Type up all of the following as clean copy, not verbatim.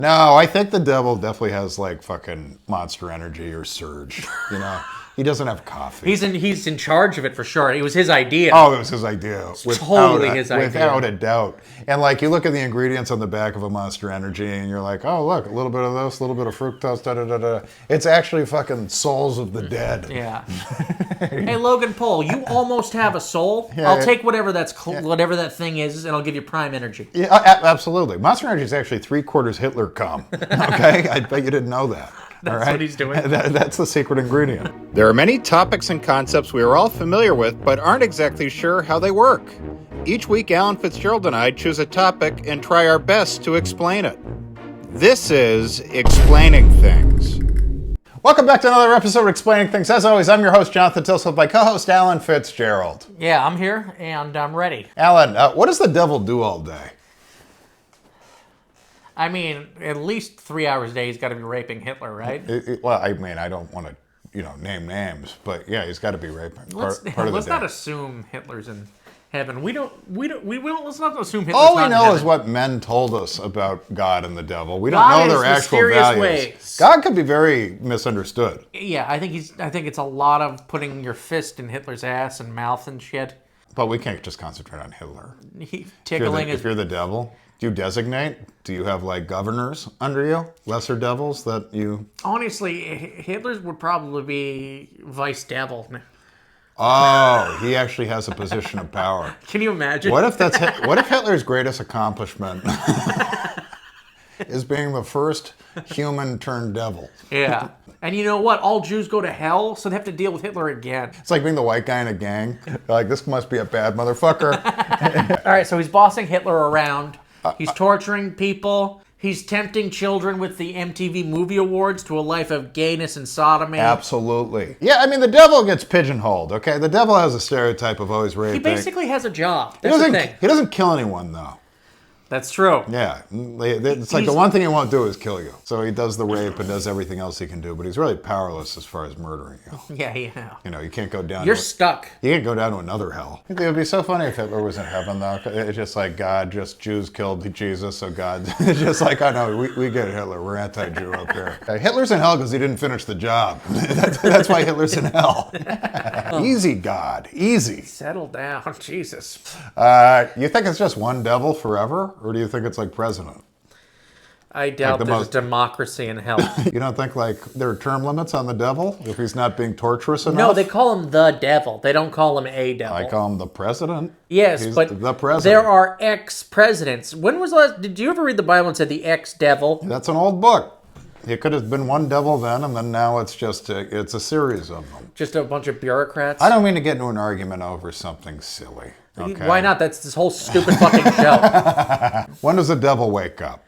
No, I think the devil definitely has like fucking Monster Energy or Surge. You know, he doesn't have coffee. He's in charge of it for sure. It was his idea. Oh, it was his idea. Totally his idea. Without a doubt. And like you look at the ingredients on the back of a Monster Energy and you're like, oh, look, a little bit of this, a little bit of fructose, da da da da. It's actually fucking souls of the dead. Yeah. Hey, Logan Paul, you almost have a soul. Yeah, I'll take whatever whatever that thing is, and I'll give you prime energy. Yeah, absolutely. Monster Energy is actually 3/4 Hitler cum. Okay? I bet you didn't know that. That's what he's doing. That's the secret ingredient. There are many topics and concepts we are all familiar with, but aren't exactly sure how they work. Each week, Alan Fitzgerald and I choose a topic and try our best to explain it. This is Explaining Things. Welcome back to another episode of Explaining Things. As always, I'm your host, Jonathan Tilson, my co-host, Alan Fitzgerald. Yeah, I'm here, and I'm ready. Alan, what does the devil do all day? I mean, at least 3 hours a day he's got to be raping Hitler, right? Well, I mean, I don't want to, name names, but yeah, he's got to be raping. Let's not assume Hitler's in heaven. Let's not assume Hitler's all we not in know heaven. is what men told us about God and the devil. We don't God know their is actual mysterious values. ways. God could be very misunderstood. Yeah, I think it's a lot of putting your fist in Hitler's ass and mouth and shit. But we can't just concentrate on Hitler. Tickling If you're the devil, do you designate? Do you have like governors under you? Lesser devils that you... Honestly, Hitler's would probably be vice devil. Oh, he actually has a position of power. Can you imagine? What if Hitler's greatest accomplishment is being the first human turned devil? Yeah. And you know what? All Jews go to hell, so they have to deal with Hitler again. It's like being the white guy in a gang. Like, this must be a bad motherfucker. All right, so he's bossing Hitler around. He's torturing people. He's tempting children with the MTV Movie Awards to a life of gayness and sodomy. Absolutely. Yeah, I mean, the devil gets pigeonholed, okay? The devil has a stereotype of always raping. He basically has a job. That's the thing. He doesn't kill anyone, though. That's true. Yeah. It's like the one thing he won't do is kill you. So he does the rape and does everything else he can do, but he's really powerless as far as murdering you. Yeah. You can't go down You're stuck. You can't go down to another hell. It would be so funny if Hitler was in heaven, though. It's just like God, just Jews killed Jesus, so God, it's just like, I know, we get Hitler. We're anti-Jew up here. Hitler's in hell because he didn't finish the job. That's why Hitler's in hell. Easy, God. Easy. Settle down. Jesus. You think it's just one devil forever? Or do you think it's like president? I doubt there's democracy in hell. You don't think like there are term limits on the devil if he's not being torturous enough? No, they call him the devil. They don't call him a devil. I call him the president. Yes, He's but the president. there are ex-presidents. When was the last... Did you ever read the Bible and said the ex-devil? That's an old book. It could have been one devil then, and then now it's just it's a series of them. Just a bunch of bureaucrats? I don't mean to get into an argument over something silly. Okay? Why not? That's this whole stupid fucking show. When does the devil wake up?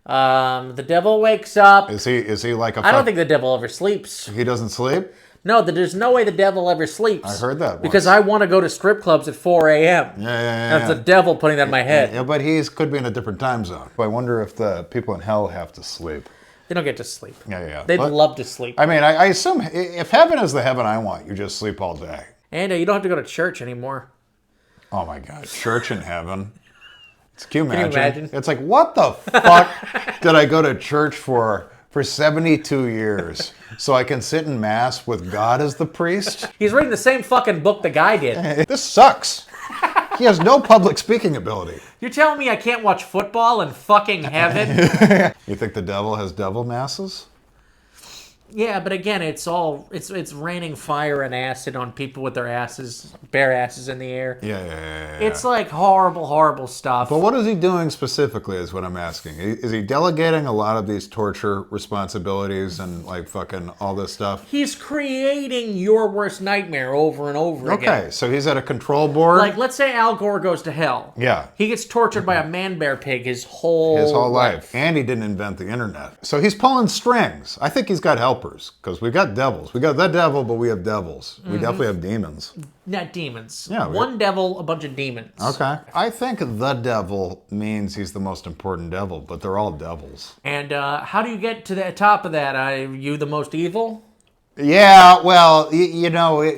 The devil wakes up. Is he like a... I don't think the devil ever sleeps. He doesn't sleep? No, there's no way the devil ever sleeps. I heard that once. Because I want to go to strip clubs at 4 a.m. Yeah. That's the devil putting that in my head. Yeah, but could be in a different time zone. I wonder if the people in hell have to sleep. They don't get to sleep. Yeah. They'd love to sleep. I mean, I assume if heaven is the heaven I want, you just sleep all day. And you don't have to go to church anymore. Oh my God, church in heaven. Can you imagine? It's like, what the fuck did I go to church for 72 years? So I can sit in mass with God as the priest? He's reading the same fucking book the guy did. This sucks. He has no public speaking ability. You're telling me I can't watch football in fucking heaven? You think the devil has devil masses? Yeah, but again, it's raining fire and acid on people with their bare asses in the air. Yeah. It's like horrible, horrible stuff. But what is he doing specifically is what I'm asking. Is he delegating a lot of these torture responsibilities and like fucking all this stuff? He's creating your worst nightmare over and over again. Okay, so he's at a control board? Like, let's say Al Gore goes to hell. Yeah. He gets tortured by a man-bear pig his whole life. And he didn't invent the internet. So he's pulling strings. I think he's got helpers. Because we got devils. We got the devil, but we have devils. We definitely have demons. Not demons. Yeah, one devil, a bunch of demons. Okay. I think the devil means he's the most important devil, but they're all devils. And how do you get to the top of that? Are you the most evil? Yeah, well,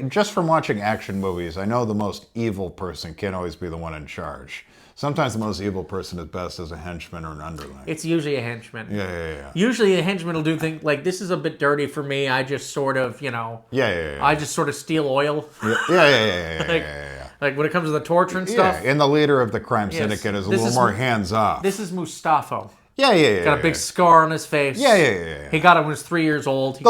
just from watching action movies, I know the most evil person can't always be the one in charge. Sometimes the most evil person at best is a henchman or an underling. It's usually a henchman. Yeah. Usually a henchman will do things like, this is a bit dirty for me. I just sort of, Yeah. I just sort of steal oil. Yeah. Like when it comes to the torture and stuff. Yeah, and the leader of the crime syndicate is a little more hands-off. This is Mustafa. Yeah. Got a big scar on his face. Yeah. He got it when he was 3 years old. He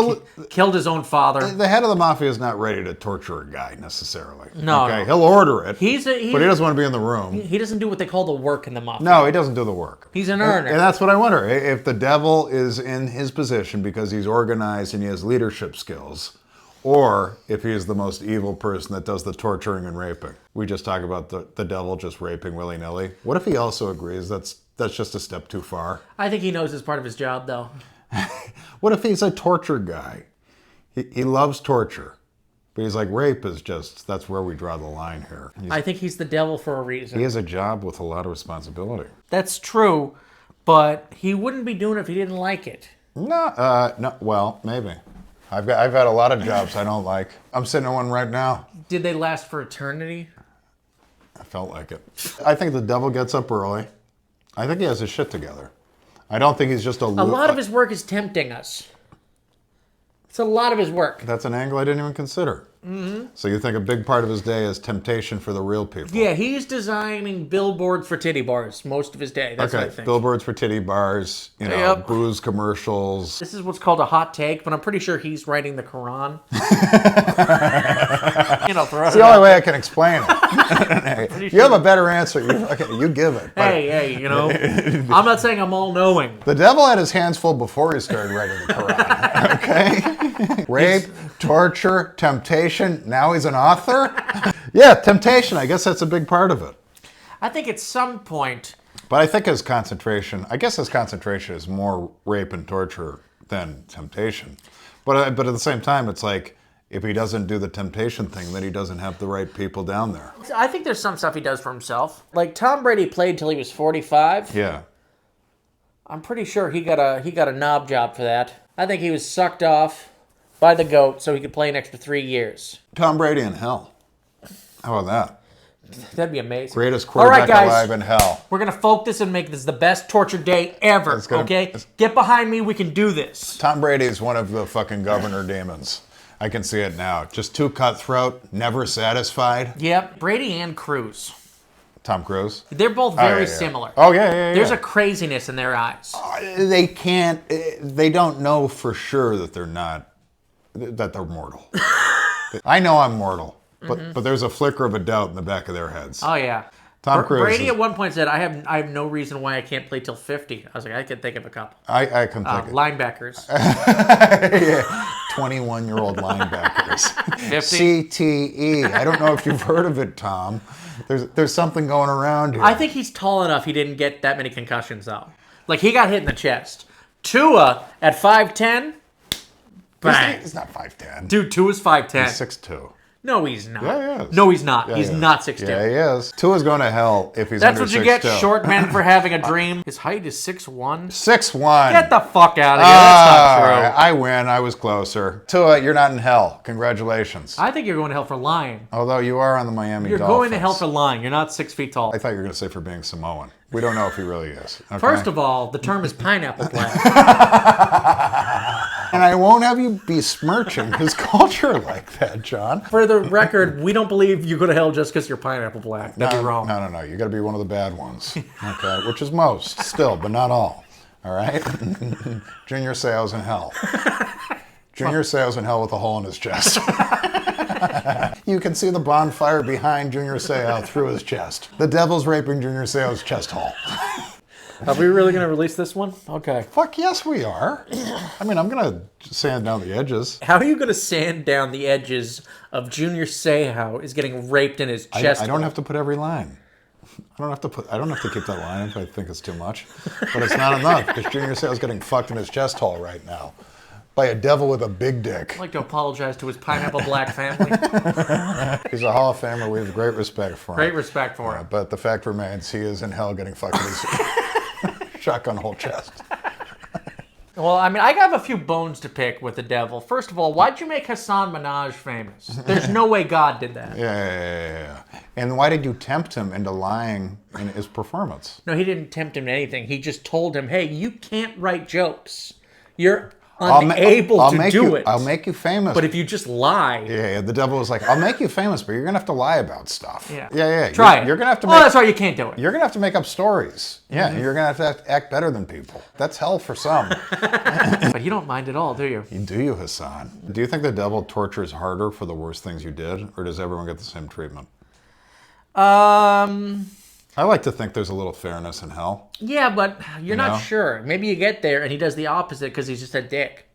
killed his own father. The head of the mafia is not ready to torture a guy necessarily. No. Okay, he'll order it. But he doesn't want to be in the room. He doesn't do what they call the work in the mafia. No, he doesn't do the work. He's an earner. And that's what I wonder. If the devil is in his position because he's organized and he has leadership skills, or if he is the most evil person that does the torturing and raping. We just talk about the devil just raping willy-nilly. What if he also agrees that's just a step too far? I think he knows it's part of his job, though. What if he's a torture guy? He loves torture. But he's like, rape is just, that's where we draw the line here. I think he's the devil for a reason. He has a job with a lot of responsibility. That's true, but he wouldn't be doing it if he didn't like it. No, well, maybe. I've had a lot of jobs I don't like. I'm sitting in one right now. Did they last for eternity? I felt like it. I think the devil gets up early. I think he has his shit together. I don't think he's just a lot of his work is tempting us. It's a lot of his work. That's an angle I didn't even consider. Mm-hmm. So you think a big part of his day is temptation for the real people? Yeah, he's designing billboards for titty bars most of his day. That's what I think. Billboards for titty bars, booze commercials. This is what's called a hot take, but I'm pretty sure he's writing the Quran. It's the only way I can explain it. You have a better answer. You give it. Hey, I'm not saying I'm all-knowing. The devil had his hands full before he started writing the Quran. Okay? Rape, torture, temptation. Now he's an author? Yeah, temptation. I guess that's a big part of it. I think at some point... But I think his concentration is more rape and torture than temptation. But at the same time, it's like, if he doesn't do the temptation thing, then he doesn't have the right people down there. I think there's some stuff he does for himself. Like Tom Brady played till he was 45. Yeah. I'm pretty sure he got a knob job for that. I think he was sucked off by the GOAT so he could play an extra 3 years. Tom Brady in hell. How about that? That'd be amazing. Greatest quarterback alive in hell. We're going to focus and make this the best torture day ever, okay? Get behind me. We can do this. Tom Brady is one of the fucking governor demons. I can see it now. Just too cutthroat, never satisfied. Yep, Brady and Cruz. Tom Cruise? They're both very similar. Oh, yeah. There's a craziness in their eyes. They don't know for sure that they're mortal. I know I'm mortal, but there's a flicker of a doubt in the back of their heads. Oh, yeah. Tom Cruise. Brady at one point said, I have no reason why I can't play till 50. I was like, I can think of a couple. I can think of linebackers. 21-year-old linebackers. 50. CTE. I don't know if you've heard of it, Tom. There's something going around here. I think he's tall enough he didn't get that many concussions, though. Like, he got hit in the chest. Tua, at 5'10", bang. He's not 5'10". Dude, Tua's 5'10". He's 6'2". No, he's not. Yeah, he is. No, he's not. Yeah, he's not 6'2". Yeah, he is. Tua's going to hell if he's That's under 6'2". what you get, short men for having a dream. His height is 6'1". 6'1". Get the fuck out of here. That's not true. I win. I was closer. Tua, you're not in hell. Congratulations. I think you're going to hell for lying. Although you are on the Miami You're Dolphins. going to hell for lying. You're not 6 feet tall. I thought you were going to say for being Samoan. We don't know if he really is. Okay? First of all, the term is pineapple black. And I won't have you besmirching his culture like that, John. For the record, we don't believe you go to hell just because you're pineapple black. That'd be wrong. No. You got to be one of the bad ones. Okay, which is most still, but not all. All right. Junior Seau's in hell. Junior Seau's in hell with a hole in his chest. You can see the bonfire behind Junior Seau through his chest. The devil's raping Junior Seau's chest hole. Are we really going to release this one? Okay. Fuck yes, we are. I mean, I'm going to sand down the edges. How are you going to sand down the edges of Junior Seau is getting raped in his chest? I don't have to put every line. I don't have to keep that line if I think it's too much. But it's not enough because Junior Seau's getting fucked in his chest hole right now by a devil with a big dick. I'd like to apologize to his pineapple black family. He's a Hall of Famer. We have great respect for him. Great respect for him. But the fact remains, he is in hell getting fucked in his shotgun hole chest. Well, I mean, I have a few bones to pick with the devil. First of all, why'd you make Hassan Minhaj famous? There's no way God did that. Yeah. And why did you tempt him into lying in his performance? No, he didn't tempt him to anything. He just told him, hey, you can't write jokes. You're unable to do it. I'll make you famous. But if you just lie... Yeah, the devil was like, I'll make you famous, but you're going to have to lie about stuff. Yeah. Try it. You're going to have to make... Oh, that's right, you can't do it. You're going to have to make up stories. Yeah, you're going to have to act better than people. That's hell for some. But you don't mind at all, do you? Do you, Hassan? Do you think the devil tortures harder for the worst things you did, or does everyone get the same treatment? I like to think there's a little fairness in hell. Yeah, but you're not sure. Maybe you get there and he does the opposite because he's just a dick.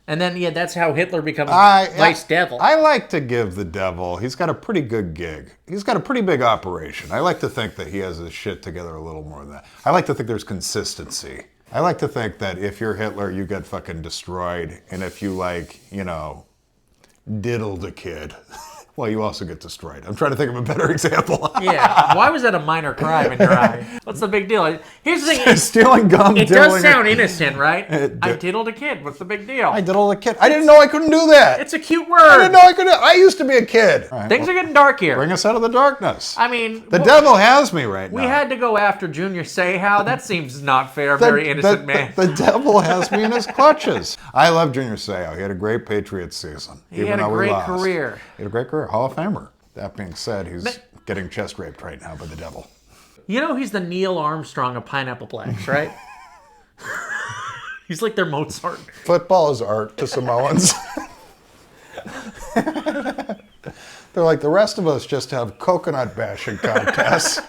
And then, that's how Hitler becomes vice devil. I like to give the devil, he's got a pretty good gig. He's got a pretty big operation. I like to think that he has his shit together a little more than that. I like to think there's consistency. I like to think that if you're Hitler, you get fucking destroyed. And if you, diddled a kid... Well, you also get destroyed. I'm trying to think of a better example. Yeah. Why was that a minor crime in your eye? What's the big deal? Here's the thing. Stealing gum. It does sound innocent, right? I diddled a kid. What's the big deal? I diddled a kid. I didn't know I couldn't do that. It's a cute word. I didn't know I could. I used to be a kid. Right, Things are getting dark here. Bring us out of the darkness. I mean, the devil has me right now. We had to go after Junior Seau. That seems not fair. Very innocent man. The devil has me in his clutches. I love Junior Seau. He had a great Patriots season. He had a great career. He had a great career. Hall of Famer. That being said, he's getting chest raped right now by the devil. You know he's the Neil Armstrong of Pineapple Blacks, right? He's like their Mozart. Football is art to Samoans. They're like, the rest of us just have coconut bashing contests.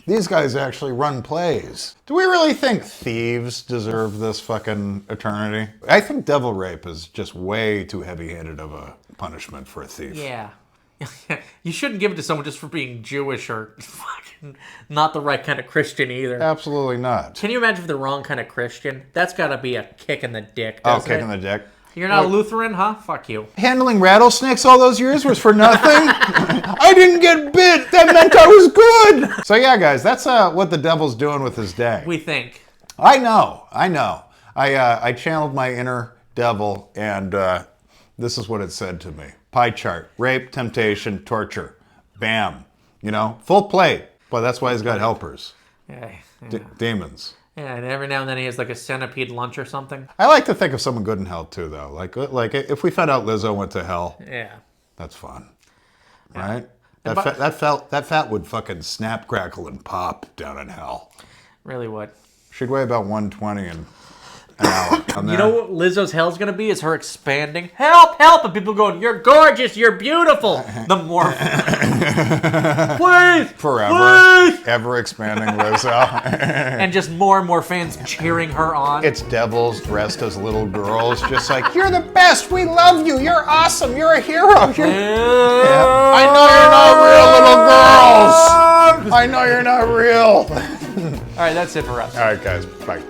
These guys actually run plays. Do we really think thieves deserve this fucking eternity? I think devil rape is just way too heavy-handed of a punishment for a thief. Yeah. You shouldn't give it to someone just for being Jewish or fucking not the right kind of Christian either. Absolutely not. Can you imagine if the wrong kind of Christian? That's got to be a kick in the dick. Kick in the dick. You're not a Lutheran, huh? Fuck you. Handling rattlesnakes all those years was for nothing? I didn't get bit. That meant I was good. So yeah, guys, that's what the devil's doing with his day. We think. I know. I channeled my inner devil, and this is what it said to me. Pie chart, rape, temptation, torture. Bam. Full plate. But that's why he's got helpers. Yeah. Demons. Yeah, and every now and then he has like a centipede lunch or something. I like to think of someone good in hell too, though. Like if we found out Lizzo went to hell. Yeah. That's fun. Yeah. Right? That fat would fucking snap, crackle, and pop down in hell. Really would. She'd weigh about 120 and... You know what Lizzo's hell's gonna be? Is her expanding. Help, help! And people going, you're gorgeous, you're beautiful. The more... Please! Forever. Please! Ever expanding Lizzo. And just more and more fans cheering her on. It's devils dressed as little girls, just like, you're the best, we love you, you're awesome, you're a hero. I know you're not real, little girls. I know you're not real. All right, that's it for us. All right, guys, bye.